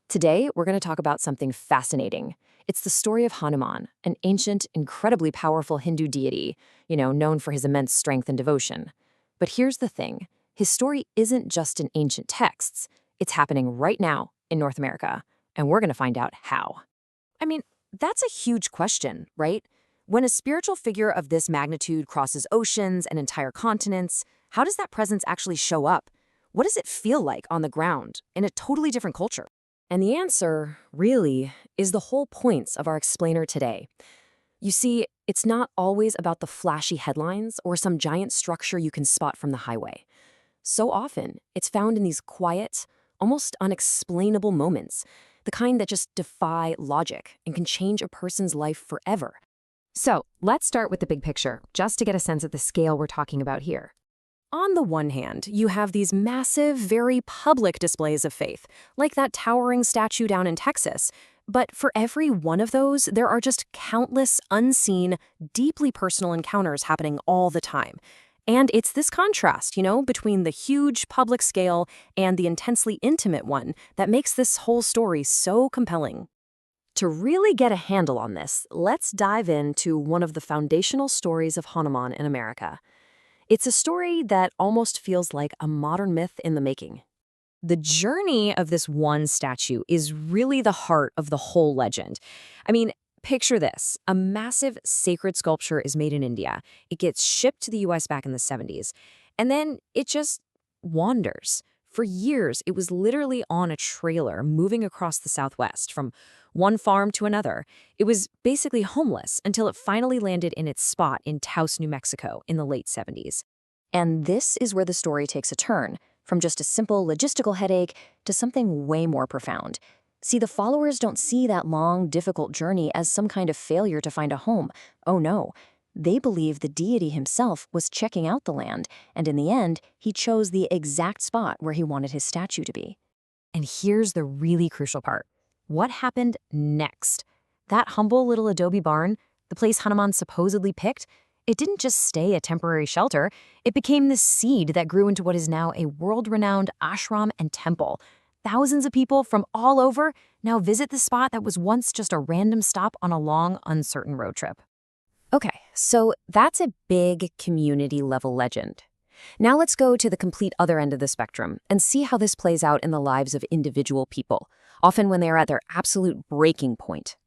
Today, we're going to talk about something fascinating. It's the story of Hanuman, an ancient, incredibly powerful Hindu deity, known for his immense strength and devotion. But here's the thing. His story isn't just in ancient texts. It's happening right now in North America, and we're going to find out how. I mean, that's a huge question, right? When a spiritual figure of this magnitude crosses oceans and entire continents, how does that presence actually show up? What does it feel like on the ground in a totally different culture? And the answer, really, is the whole points of our explainer today. You see, it's not always about the flashy headlines or some giant structure you can spot from the highway. So often, it's found in these quiet, almost unexplainable moments, the kind that just defy logic and can change a person's life forever. So, let's start with the big picture, just to get a sense of the scale we're talking about here. On the one hand, you have these massive, very public displays of faith, like that towering statue down in Texas. But for every one of those, there are just countless unseen, deeply personal encounters happening all the time. And it's this contrast, between the huge public scale and the intensely intimate one that makes this whole story so compelling. To really get a handle on this, let's dive into one of the foundational stories of Hanuman in America. It's a story that almost feels like a modern myth in the making. The journey of this one statue is really the heart of the whole legend. I mean, picture this. A massive sacred sculpture is made in India. It gets shipped to the US back in the 70s. And then it just wanders. For years, it was literally on a trailer moving across the Southwest from one farm to another. It was basically homeless until it finally landed in its spot in Taos, New Mexico in the late 70s. And this is where the story takes a turn, from just a simple logistical headache to something way more profound. See, the followers don't see that long, difficult journey as some kind of failure to find a home. Oh no. They believe the deity himself was checking out the land, and in the end, he chose the exact spot where he wanted his statue to be. And here's the really crucial part. What happened next? That humble little adobe barn, the place Hanuman supposedly picked, it didn't just stay a temporary shelter. It became this seed that grew into what is now a world-renowned ashram and temple. Thousands of people from all over now visit the spot that was once just a random stop on a long, uncertain road trip. Okay, so that's a big community-level legend. Now let's go to the complete other end of the spectrum and see how this plays out in the lives of individual people, often when they are at their absolute breaking point.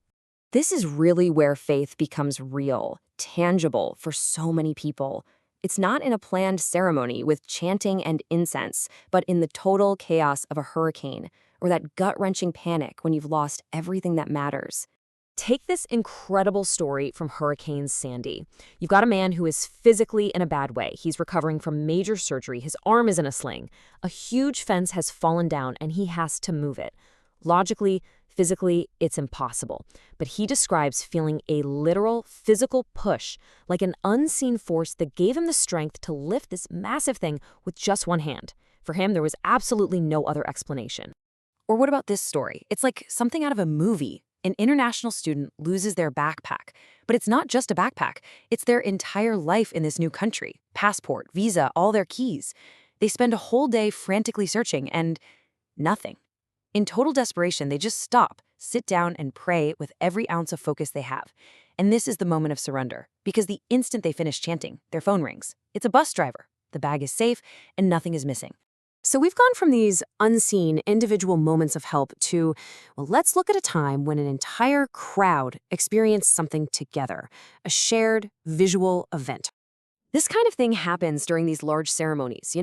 This is really where faith becomes real, tangible for so many people. It's not in a planned ceremony with chanting and incense, but in the total chaos of a hurricane or that gut-wrenching panic when you've lost everything that matters. Take this incredible story from Hurricane Sandy. You've got a man who is physically in a bad way. He's recovering from major surgery. His arm is in a sling. A huge fence has fallen down and he has to move it. Logically, physically, it's impossible. But he describes feeling a literal physical push, like an unseen force that gave him the strength to lift this massive thing with just one hand. For him, there was absolutely no other explanation. Or what about this story? It's like something out of a movie. An international student loses their backpack. But it's not just a backpack. It's their entire life in this new country. Passport, visa, all their keys. They spend a whole day frantically searching and nothing. In total desperation, they just stop, sit down, and pray with every ounce of focus they have. And this is the moment of surrender, because the instant they finish chanting, their phone rings. It's a bus driver. The bag is safe, and nothing is missing. So we've gone from these unseen individual moments of help to, well, let's look at a time when an entire crowd experienced something together, a shared visual event. This kind of thing happens during these large ceremonies,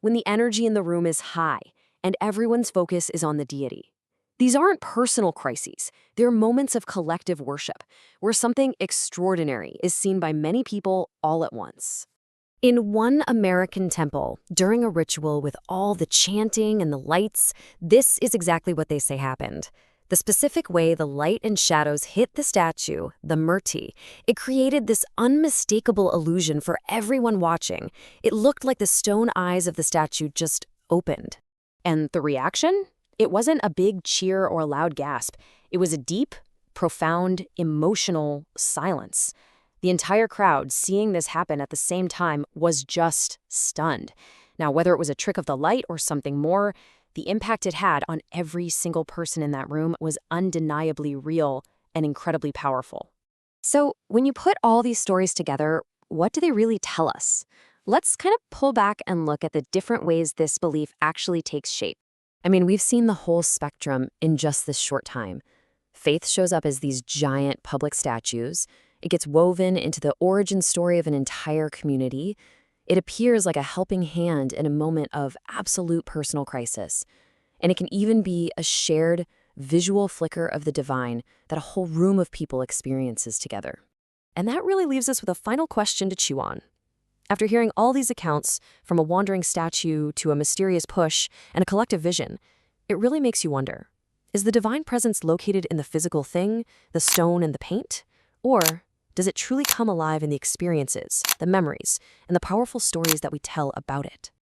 when the energy in the room is high and everyone's focus is on the deity. These aren't personal crises. They're moments of collective worship, where something extraordinary is seen by many people all at once. In one American temple, during a ritual with all the chanting and the lights, this is exactly what they say happened. The specific way the light and shadows hit the statue, the murti, it created this unmistakable illusion for everyone watching. It looked like the stone eyes of the statue just opened. And the reaction? It wasn't a big cheer or a loud gasp. It was a deep, profound, emotional silence. The entire crowd, seeing this happen at the same time, was just stunned. Now, whether it was a trick of the light or something more, The impact it had on every single person in that room was undeniably real and incredibly powerful. So, when you put all these stories together, what do they really tell us? Let's kind of pull back and look at the different ways this belief actually takes shape. I mean, we've seen the whole spectrum in just this short time. Faith shows up as these giant public statues. It gets woven into the origin story of an entire community. It appears like a helping hand in a moment of absolute personal crisis. And it can even be a shared visual flicker of the divine that a whole room of people experiences together. And that really leaves us with a final question to chew on. After hearing all these accounts, from a wandering statue to a mysterious push and a collective vision, it really makes you wonder, is the divine presence located in the physical thing, the stone and the paint? Or does it truly come alive in the experiences, the memories, and the powerful stories that we tell about it?